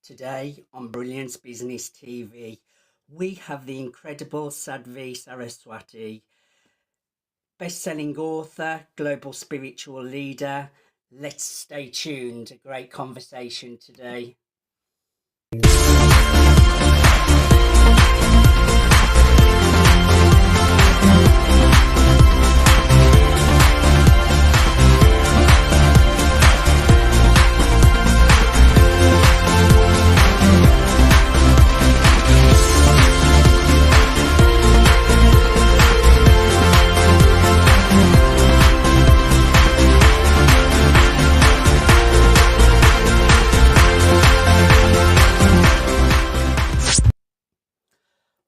Today on Brilliance Business TV, we have the incredible Sadhvi Saraswati, best-selling author, global spiritual leader. Let's stay tuned. A great conversation today.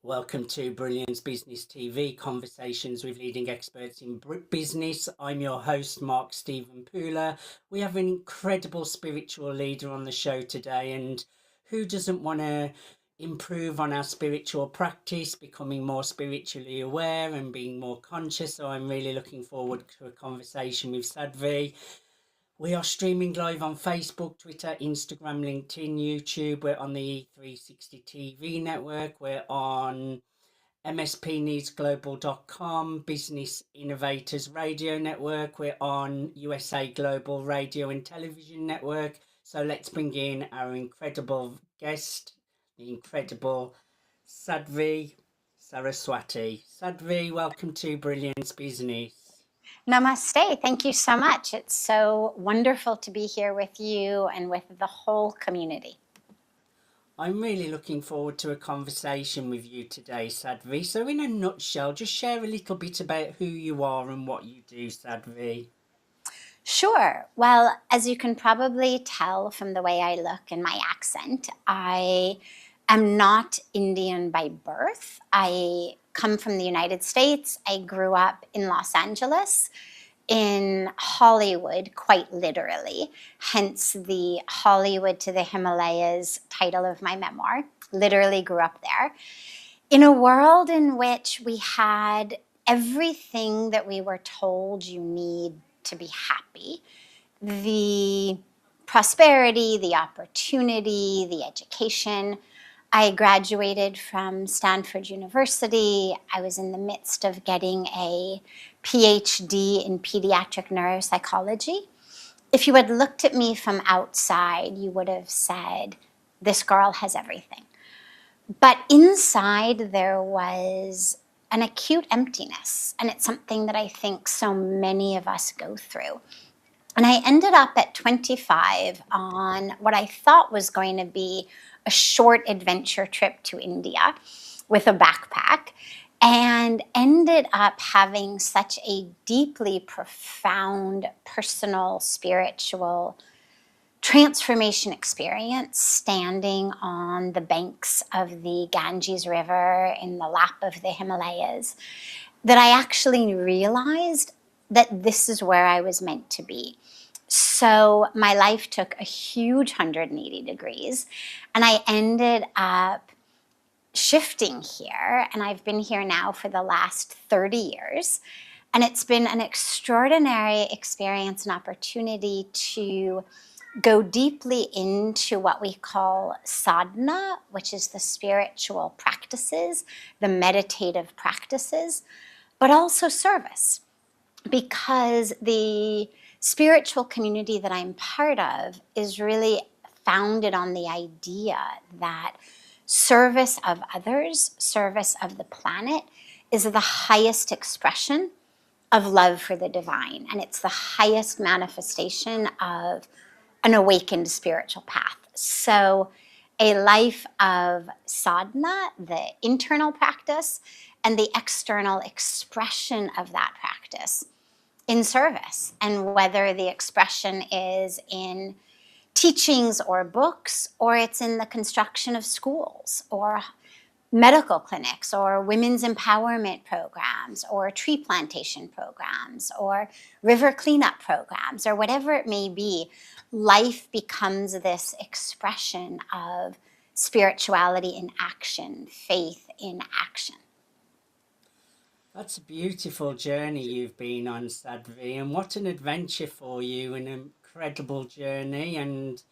Welcome to Brilliance Business TV, conversations with leading experts in business. I'm your host, Mark Stephen Pooler. We have an incredible spiritual leader on the show today, and who doesn't want to improve on our spiritual practice, becoming more spiritually aware and being more conscious? So I'm really looking forward to a conversation with Sadhvi. We are streaming live on Facebook, Twitter, Instagram, LinkedIn, YouTube. We're on the E360 TV network. We're on mspneedsglobal.com, Business Innovators Radio Network. We're on USA Global Radio and Television Network. So let's bring in our incredible guest, the incredible Sadhvi Saraswati. Sadhvi, welcome to Brilliance Business. Namaste. Thank you so much. It's so wonderful to be here with you and with the whole community. I'm really looking forward to a conversation with you today, Sadhvi. So in a nutshell, just share a little bit about who you are and what you do, Sadhvi. Sure. Well, as you can probably tell from the way I look and my accent, I am not Indian by birth. I come from the United States. I grew up in Los Angeles, in Hollywood, quite literally, hence the Hollywood to the Himalayas title of my memoir. Literally grew up there. In a world in which we had everything that we were told you need to be happy, the prosperity, the opportunity, the education. I graduated from Stanford University. I was in the midst of getting a PhD in pediatric neuropsychology. If you had looked at me from outside, you would have said, this girl has everything. But inside there was an acute emptiness, and it's something that I think so many of us go through. And I ended up at 25 on what I thought was going to be a short adventure trip to India with a backpack, and ended up having such a deeply profound personal, spiritual transformation experience standing on the banks of the Ganges River in the lap of the Himalayas that I actually realized that this is where I was meant to be. So my life took a huge 180 degrees, and I ended up shifting here, and I've been here now for the last 30 years. And it's been an extraordinary experience and opportunity to go deeply into what we call sadhana, which is the spiritual practices, the meditative practices, but also service. Because the spiritual community that I'm part of is really founded on the idea that service of others, service of the planet, is the highest expression of love for the divine. And it's the highest manifestation of an awakened spiritual path. So a life of sadhana, the internal practice, and the external expression of that practice in service. And whether the expression is in teachings or books, or it's in the construction of schools or medical clinics or women's empowerment programs or tree plantation programs or river cleanup programs or whatever it may be, life becomes this expression of spirituality in action, faith in action. That's a beautiful journey you've been on, Sadhvi, and what an adventure for you, an incredible journey. And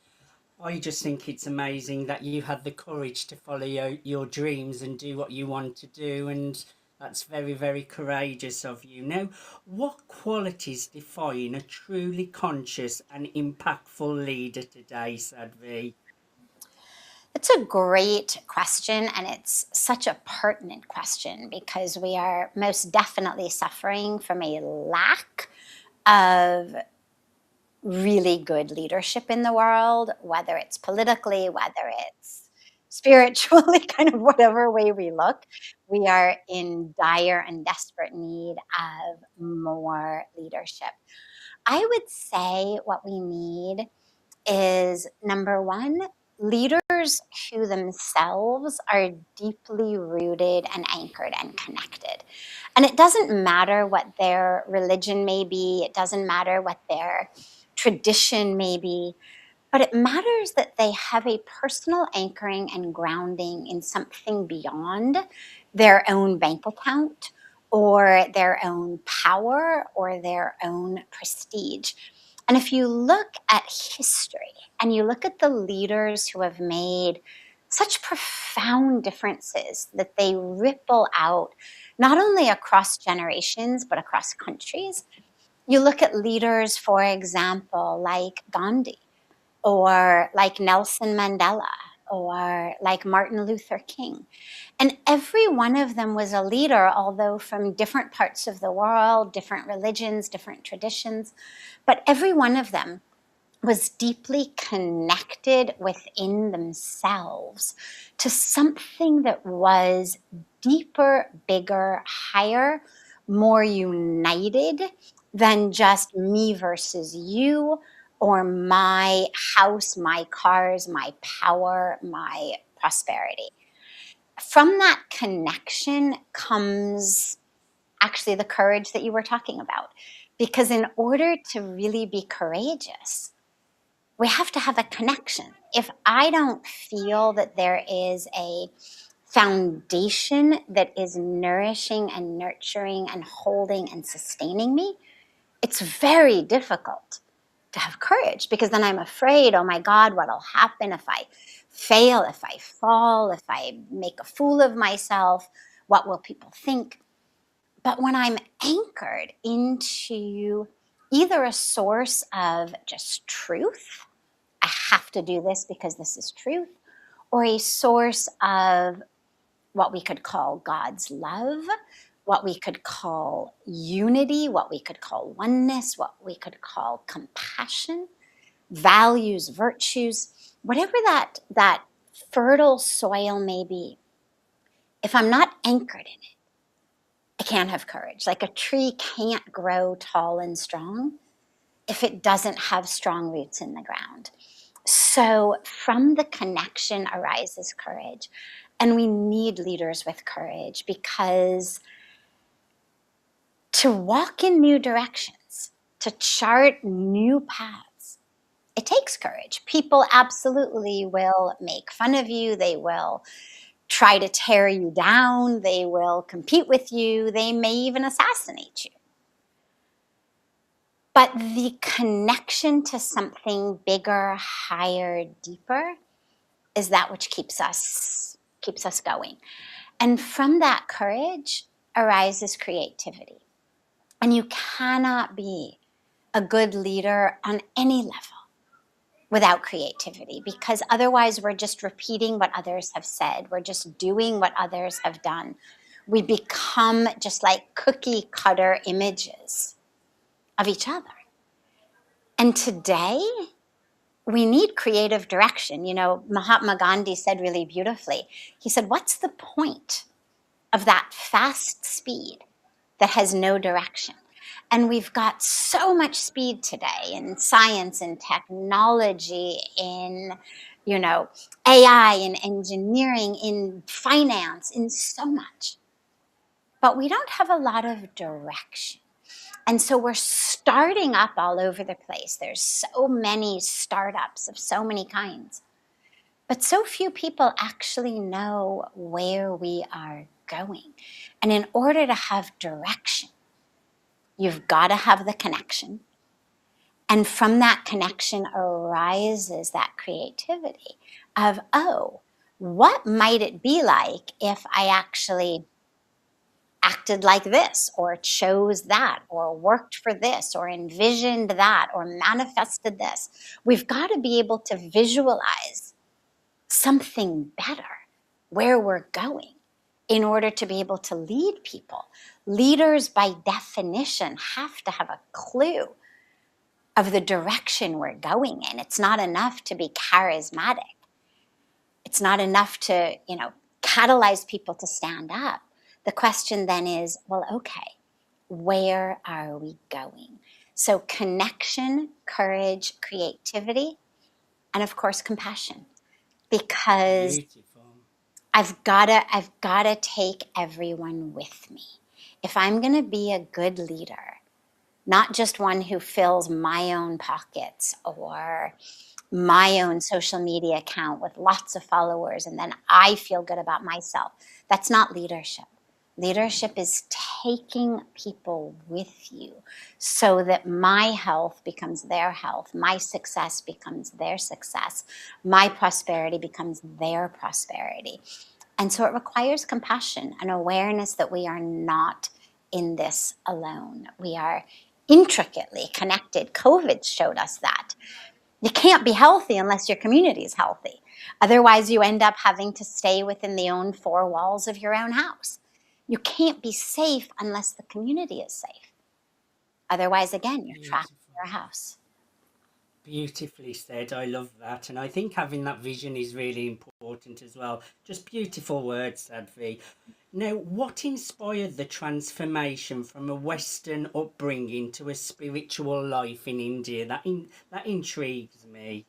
I just think it's amazing that you had the courage to follow your dreams and do what you want to do, and that's very, very courageous of you. Now, what qualities define a truly conscious and impactful leader today, Sadhvi? It's a great question, and it's such a pertinent question because we are most definitely suffering from a lack of really good leadership in the world, whether it's politically, whether it's spiritually, kind of whatever way we look. We are in dire and desperate need of more leadership. I would say what we need is number one, leaders who themselves are deeply rooted and anchored and connected. And it doesn't matter what their religion may be, it doesn't matter what their tradition may be, but it matters that they have a personal anchoring and grounding in something beyond their own bank account or their own power or their own prestige. And if you look at history and you look at the leaders who have made such profound differences that they ripple out not only across generations but across countries, you look at leaders, for example, like Gandhi or like Nelson Mandela or like Martin Luther King. And every one of them was a leader, although from different parts of the world, different religions, different traditions. But every one of them was deeply connected within themselves to something that was deeper, bigger, higher, more united than just me versus you or my house, my cars, my power, my prosperity. From that connection comes actually the courage that you were talking about. Because in order to really be courageous, we have to have a connection. If I don't feel that there is a foundation that is nourishing and nurturing and holding and sustaining me, it's very difficult to have courage because then I'm afraid, oh my God, what'll happen if I fail, if I fall, if I make a fool of myself? What will people think? But when I'm anchored into either a source of just truth, I have to do this because this is truth, or a source of what we could call God's love, what we could call unity, what we could call oneness, what we could call compassion, values, virtues, whatever that fertile soil may be. If I'm not anchored in it, I can't have courage. Like a tree can't grow tall and strong if it doesn't have strong roots in the ground. So from the connection arises courage. And we need leaders with courage because to walk in new directions, to chart new paths, it takes courage. People absolutely will make fun of you. They will try to tear you down. They will compete with you. They may even assassinate you. But the connection to something bigger, higher, deeper is that which keeps us going. And from that courage arises creativity. And you cannot be a good leader on any level without creativity because otherwise we're just repeating what others have said. We're just doing what others have done. We become just like cookie cutter images of each other. And today, we need creative direction. You know, Mahatma Gandhi said really beautifully, he said, what's the point of that fast speed that has no direction? And we've got so much speed today in science and technology, in, you know, AI, in engineering, in finance, in so much. But we don't have a lot of direction. And so we're starting up all over the place. There's so many startups of so many kinds. But so few people actually know where we are going. And in order to have direction, you've got to have the connection. And from that connection arises that creativity of, oh, what might it be like if I actually acted like this, or chose that, or worked for this, or envisioned that, or manifested this? We've got to be able to visualize something better, where we're going, in order to be able to lead people. Leaders, by definition, have to have a clue of the direction we're going in. It's not enough to be charismatic. It's not enough to, catalyze people to stand up. The question then is, well, okay, where are we going? So connection, courage, creativity, and of course, compassion. Because Beautiful. I've gotta take everyone with me. If I'm gonna be a good leader, not just one who fills my own pockets or my own social media account with lots of followers and then I feel good about myself. That's not leadership. Leadership is taking people with you so that my health becomes their health, my success becomes their success, my prosperity becomes their prosperity. And so it requires compassion and awareness that we are not in this alone. We are intricately connected. COVID showed us that. You can't be healthy unless your community is healthy. Otherwise, you end up having to stay within the own four walls of your own house. You can't be safe unless the community is safe. Otherwise, again, you're trapped Beautiful. in your house. Beautifully said. I love that. And I think having that vision is really important as well. Just beautiful words, Sadhvi. Now, what inspired the transformation from a Western upbringing to a spiritual life in India? That intrigues me.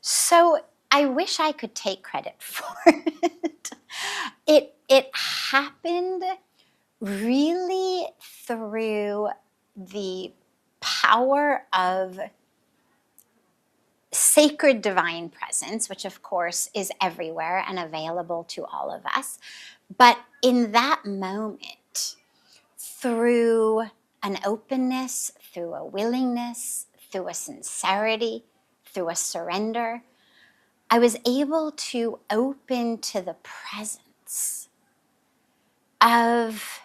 So I wish I could take credit for it. It happened really through the power of sacred divine presence, which of course is everywhere and available to all of us. But in that moment, through an openness, through a willingness, through a sincerity, through a surrender, I was able to open to the presence of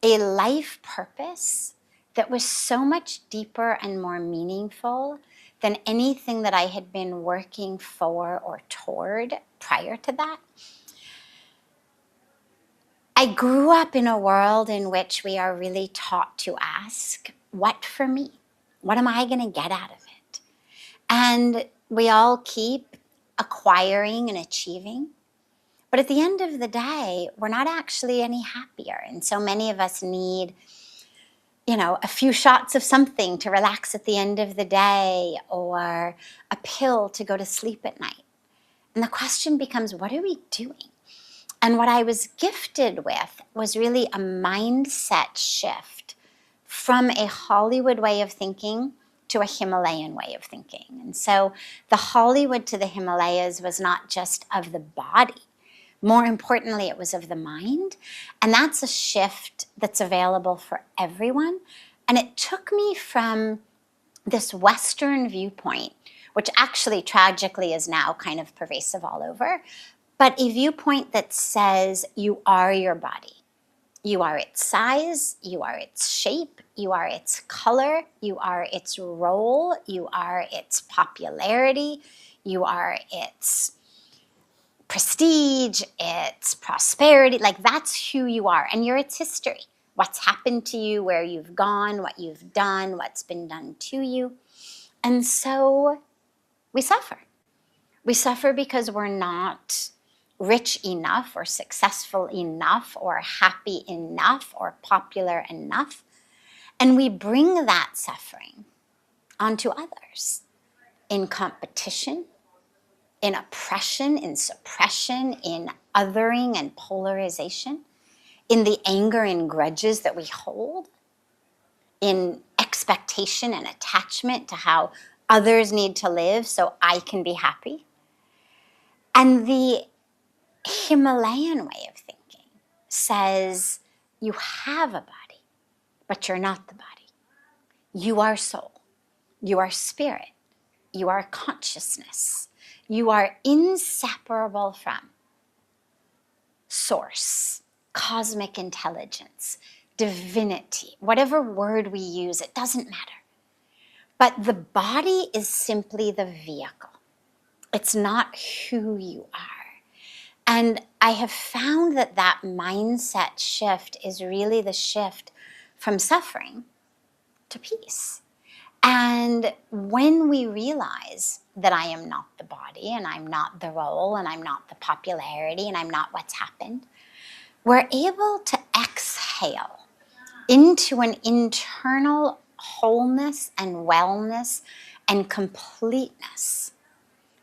a life purpose that was so much deeper and more meaningful than anything that I had been working for or toward prior to that. I grew up in a world in which we are really taught to ask, what for me? What am I going to get out of it? And we all keep acquiring and achieving. But at the end of the day, we're not actually any happier. And so many of us need, a few shots of something to relax at the end of the day, or a pill to go to sleep at night. And the question becomes, what are we doing? And what I was gifted with was really a mindset shift from a Hollywood way of thinking to a Himalayan way of thinking. And so the Hollywood to the Himalayas was not just of the body. More importantly, it was of the mind. And that's a shift that's available for everyone. And it took me from this Western viewpoint, which actually tragically is now kind of pervasive all over, but a viewpoint that says you are your body. You are its size, you are its shape, you are its color, you are its role, you are its popularity, you are its prestige, its prosperity. Like, that's who you are, and you're its history. What's happened to you, where you've gone, what you've done, what's been done to you. And so we suffer. We suffer because we're not rich enough or successful enough or happy enough or popular enough. And we bring that suffering onto others in competition, in oppression, in suppression, in othering and polarization, in the anger and grudges that we hold, in expectation and attachment to how others need to live so I can be happy. And the Himalayan way of thinking says you have a body, but you're not the body. You are soul. You are spirit. You are consciousness. You are inseparable from source, cosmic intelligence, divinity, whatever word we use, it doesn't matter. But the body is simply the vehicle. It's not who you are. And I have found that that mindset shift is really the shift from suffering to peace. And when we realize that I am not the body and I'm not the role and I'm not the popularity and I'm not what's happened, we're able to exhale into an internal wholeness and wellness and completeness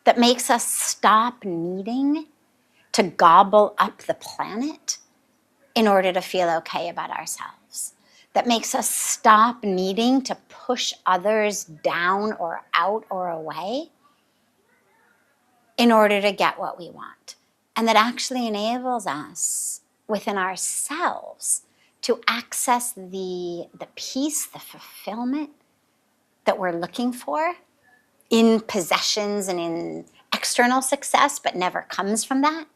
that makes us stop needing to gobble up the planet in order to feel okay about ourselves. That makes us stop needing to push others down or out or away in order to get what we want. And that actually enables us within ourselves to access the peace, the fulfillment that we're looking for in possessions and in external success, but never comes from that.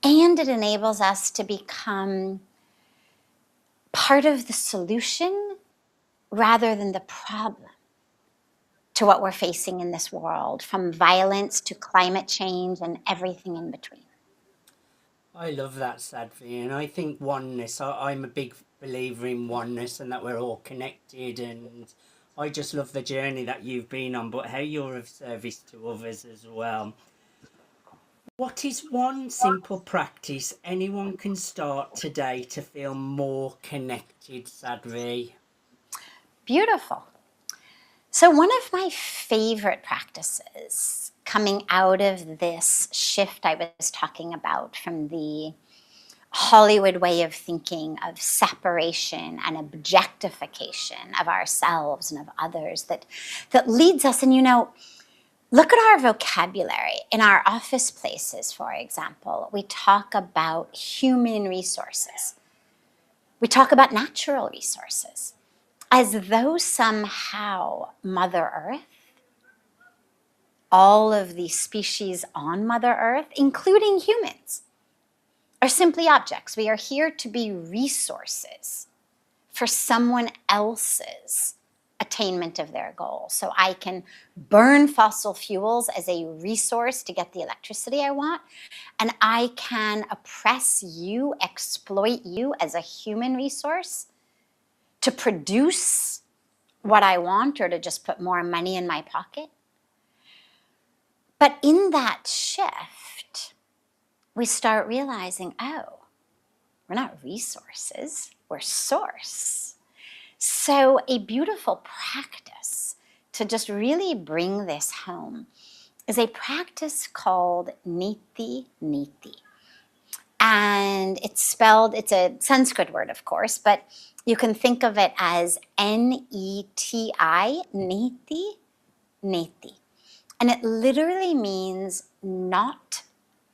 And it enables us to become part of the solution rather than the problem to what we're facing in this world, from violence to climate change and everything in between. I love that, Sadhvi, and I think oneness. I'm a big believer in oneness and that we're all connected. And I just love the journey that you've been on, but how you're of service to others as well. What is one simple practice anyone can start today to feel more connected, Sadhvi? Beautiful. So one of my favorite practices coming out of this shift I was talking about from the Hollywood way of thinking of separation and objectification of ourselves and of others that leads us, and look at our vocabulary. In our office places, for example, we talk about human resources. We talk about natural resources as though somehow Mother Earth, all of the species on Mother Earth, including humans, are simply objects. We are here to be resources for someone else's attainment of their goal. So I can burn fossil fuels as a resource to get the electricity I want, and I can oppress you, exploit you as a human resource to produce what I want or to just put more money in my pocket. But in that shift, we start realizing, oh, we're not resources, we're source. So a beautiful practice to just really bring this home is a practice called Niti Niti. And it's a Sanskrit word, of course, but you can think of it as Neti, Niti, Neti. And it literally means not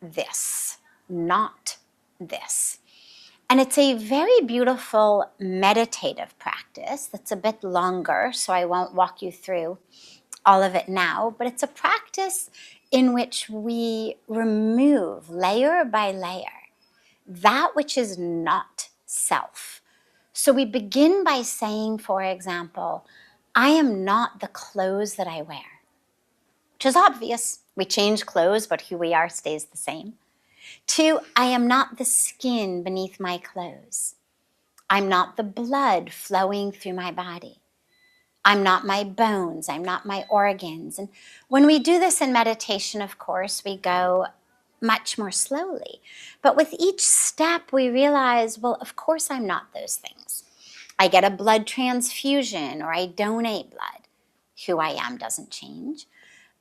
this, not this. And it's a very beautiful meditative practice that's a bit longer, so I won't walk you through all of it now, but it's a practice in which we remove layer by layer that which is not self. So we begin by saying, for example, I am not the clothes that I wear, which is obvious. We change clothes, but who we are stays the same. 2, I am not the skin beneath my clothes. I'm not the blood flowing through my body. I'm not my bones. I'm not my organs. And when we do this in meditation, of course, we go much more slowly. But with each step, we realize, well, of course I'm not those things. I get a blood transfusion or I donate blood. Who I am doesn't change.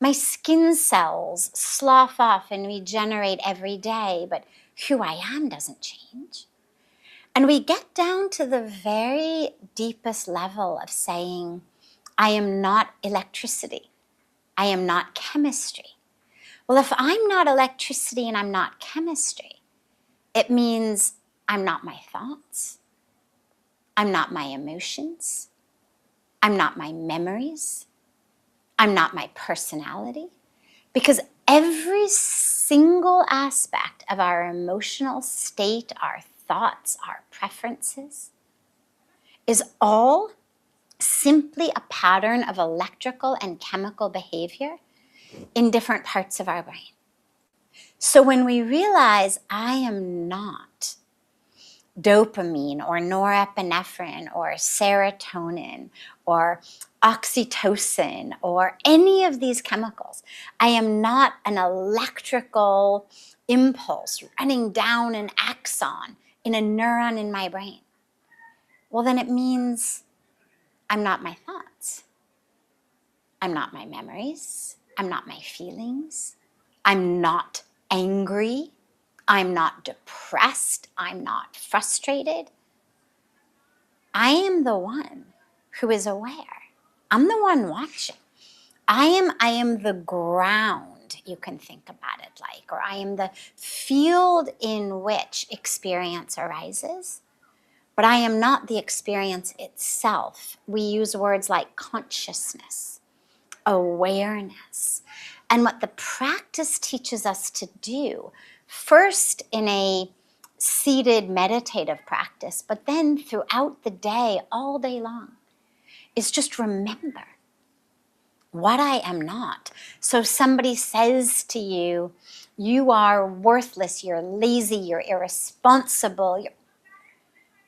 My skin cells slough off and regenerate every day, but who I am doesn't change. And we get down to the very deepest level of saying, I am not electricity. I am not chemistry. Well, if I'm not electricity and I'm not chemistry, it means I'm not my thoughts. I'm not my emotions. I'm not my memories. I'm not my personality. Because every single aspect of our emotional state, our thoughts, our preferences, is all simply a pattern of electrical and chemical behavior in different parts of our brain. So when we realize I am not dopamine or norepinephrine or serotonin or oxytocin or any of these chemicals, I am not an electrical impulse running down an axon in a neuron in my brain. Well, then it means I'm not my thoughts. I'm not my memories. I'm not my feelings. I'm not angry. I'm not depressed. I'm not frustrated. I am the one who is aware. I'm the one watching. I am the ground, you can think about it like, or I am the field in which experience arises, but I am not the experience itself. We use words like consciousness, awareness. And what the practice teaches us to do, first in a seated meditative practice, but then throughout the day, all day long, is just remember what I am not. So somebody says to you, you are worthless, you're lazy, you're irresponsible.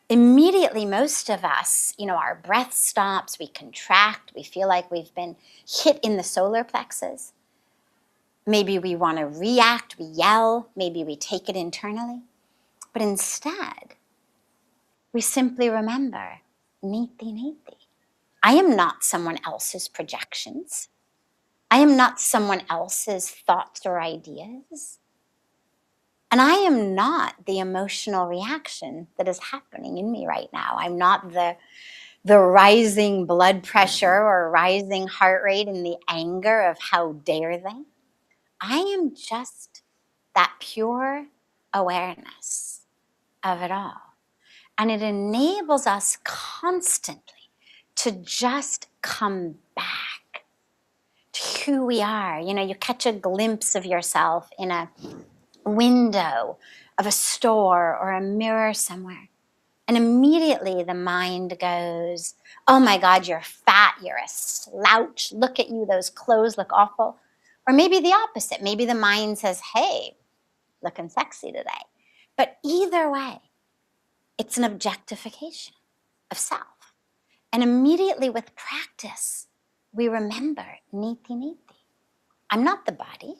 Immediately, most of us, our breath stops, we contract, we feel like we've been hit in the solar plexus. Maybe we want to react, we yell, maybe we take it internally. But instead, we simply remember, niti niti. I am not someone else's projections. I am not someone else's thoughts or ideas. And I am not the emotional reaction that is happening in me right now. I'm not the rising blood pressure or rising heart rate and the anger of how dare they. I am just that pure awareness of it all. And it enables us constantly to just come back to who we are. You catch a glimpse of yourself in a window of a store or a mirror somewhere. And immediately the mind goes, oh my God, you're fat, you're a slouch, look at you, those clothes look awful. Or maybe the opposite. Maybe the mind says, hey, looking sexy today. But either way, it's an objectification of self. And immediately with practice, we remember, niti niti. I'm not the body,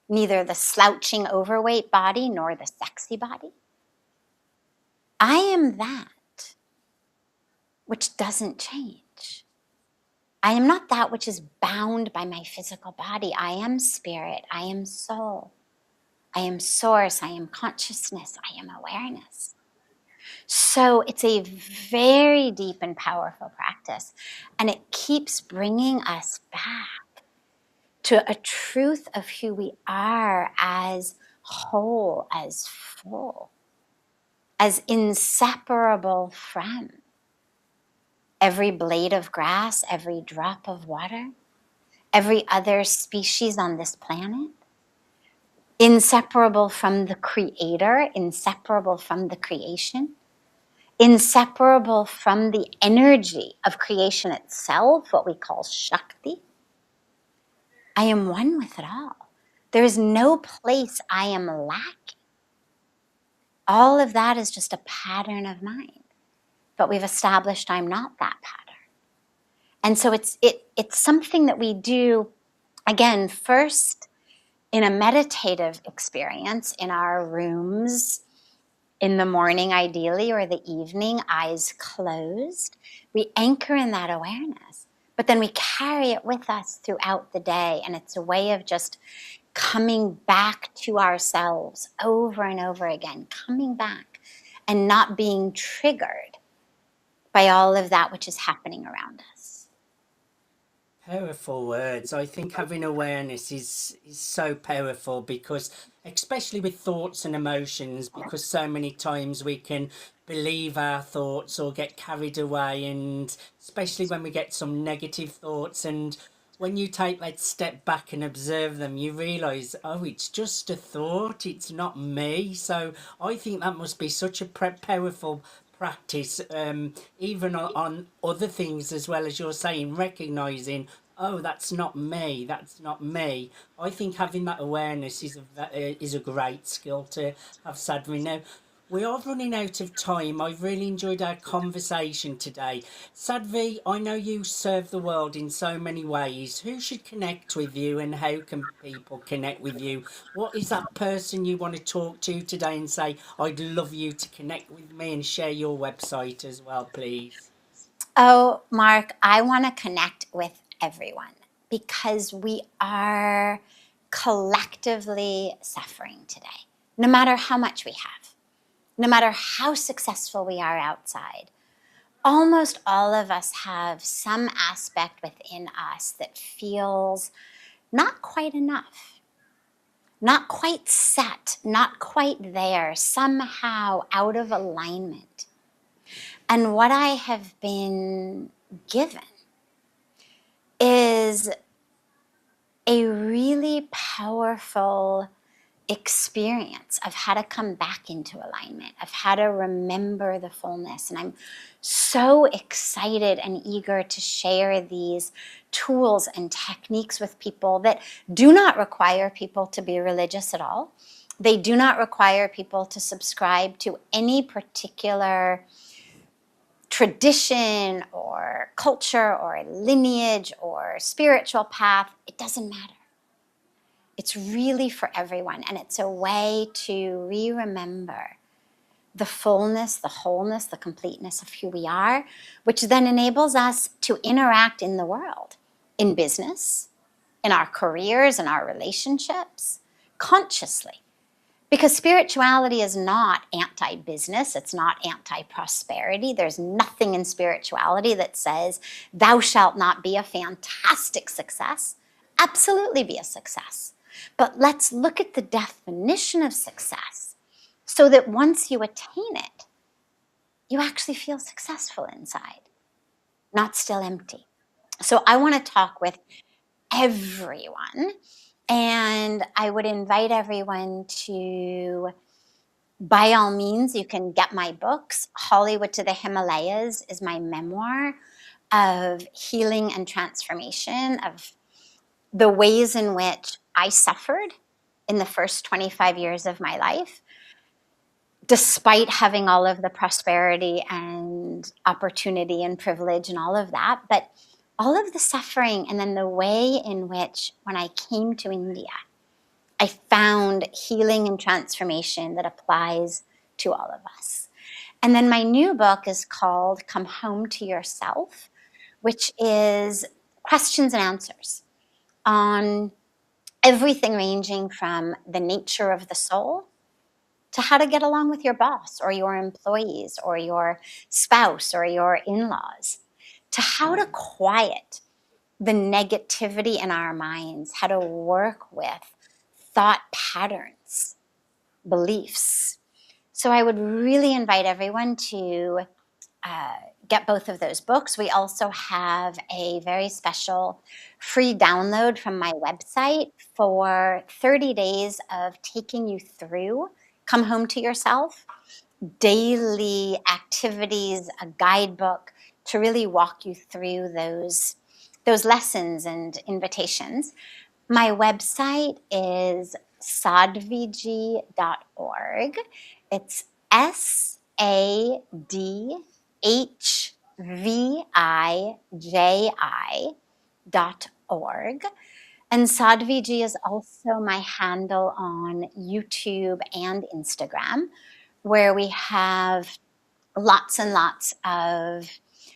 neither the slouching overweight body nor the sexy body. I am that which doesn't change. I am not that which is bound by my physical body. I am spirit. I am soul. I am source. I am consciousness. I am awareness. So it's a very deep and powerful practice. And it keeps bringing us back to a truth of who we are as whole, as full, as inseparable from every blade of grass, every drop of water, every other species on this planet, inseparable from the creator, inseparable from the creation, inseparable from the energy of creation itself, what we call Shakti. I am one with it all. There is no place I am lacking. All of that is just a pattern of mind. But we've established I'm not that pattern. And so it's something that we do, again, first in a meditative experience in our rooms, in the morning ideally, or the evening, eyes closed. We anchor in that awareness, but then we carry it with us throughout the day. And it's a way of just coming back to ourselves over and over again, coming back and not being triggered by all of that which is happening around us. Powerful words. I think having awareness is so powerful, because especially with thoughts and emotions, because so many times we can believe our thoughts or get carried away, and especially when we get some negative thoughts. And when you take that step back and observe them, you realize, oh, it's just a thought, it's not me. So I think that must be such a powerful practice, even on other things as well, as you're saying, recognizing, oh, that's not me, that's not me. I think having that awareness is a great skill to have, Sadhvi. Now, we are running out of time. I've really enjoyed our conversation today. Sadhvi, I know you serve the world in so many ways. Who should connect with you and how can people connect with you? What is that person you want to talk to today and say, I'd love you to connect with me, and share your website as well, please? Oh, Mark, I want to connect with everyone because we are collectively suffering today, no matter how much we have, no matter how successful we are outside. Almost all of us have some aspect within us that feels not quite enough, not quite set, not quite there, somehow out of alignment. And what I have been given is a really powerful experience of how to come back into alignment, of how to remember the fullness. And I'm so excited and eager to share these tools and techniques with people that do not require people to be religious at all. They do not require people to subscribe to any particular tradition or culture or lineage or spiritual path. It doesn't matter. It's really for everyone, and it's a way to re-remember the fullness, the wholeness, the completeness of who we are, which then enables us to interact in the world, in business, in our careers, in our relationships, consciously. Because spirituality is not anti-business, it's not anti-prosperity. There's nothing in spirituality that says, thou shalt not be a fantastic success. Absolutely be a success. But let's look at the definition of success so that once you attain it, you actually feel successful inside, not still empty. So I want to talk with everyone, and I would invite everyone to, by all means, you can get my books. Hollywood to the Himalayas is my memoir of healing and transformation, of the ways in which I suffered in the first 25 years of my life, despite having all of the prosperity and opportunity and privilege and all of that. But all of the suffering, and then the way in which, when I came to India, I found healing and transformation that applies to all of us. And then my new book is called Come Home to Yourself, which is questions and answers on everything ranging from the nature of the soul to how to get along with your boss or your employees or your spouse or your in-laws, to how to quiet the negativity in our minds, how to work with thought patterns, beliefs. So I would really invite everyone to get both of those books. We also have a very special free download from my website for 30 days of taking you through Come Home to Yourself, daily activities, a guidebook to really walk you through those lessons and invitations. My website is sadhviji.org. It's SADHVIJI.org. And Sadhviji is also my handle on YouTube and Instagram, where we have lots and lots of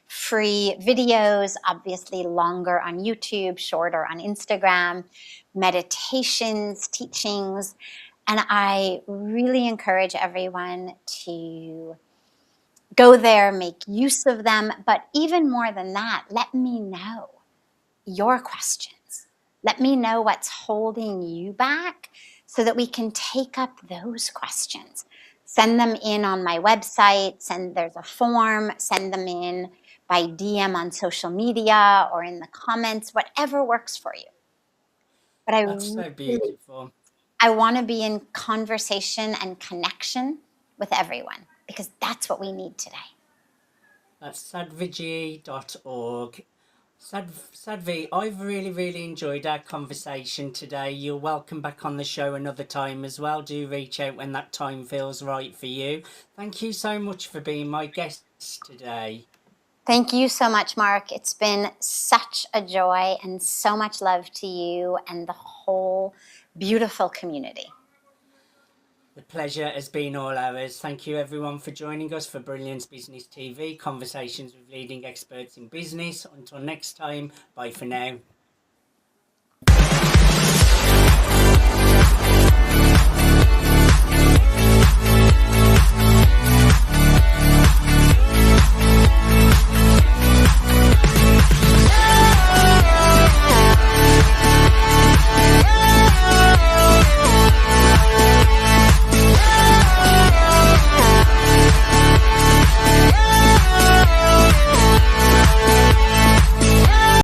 free videos, obviously longer on YouTube, shorter on Instagram, meditations, teachings. And I really encourage everyone to go there, make use of them. But even more than that, let me know your questions. Let me know what's holding you back so that we can take up those questions. Send them in on my website, there's a form, send them in by DM on social media or in the comments, whatever works for you. But That's so beautiful. I want to be in conversation and connection with everyone because that's what we need today. That's sadhviji.org. Sadhvi, I've really enjoyed our conversation today. You're welcome back on the show another time as well. Do reach out when that time feels right for you. Thank you so much for being my guest today. Thank you so much, Mark. It's been such a joy and so much love to you and the whole beautiful community. The pleasure has been all ours. Thank you everyone for joining us for Brilliance Business TV, conversations with leading experts in business. Until next time, bye for now.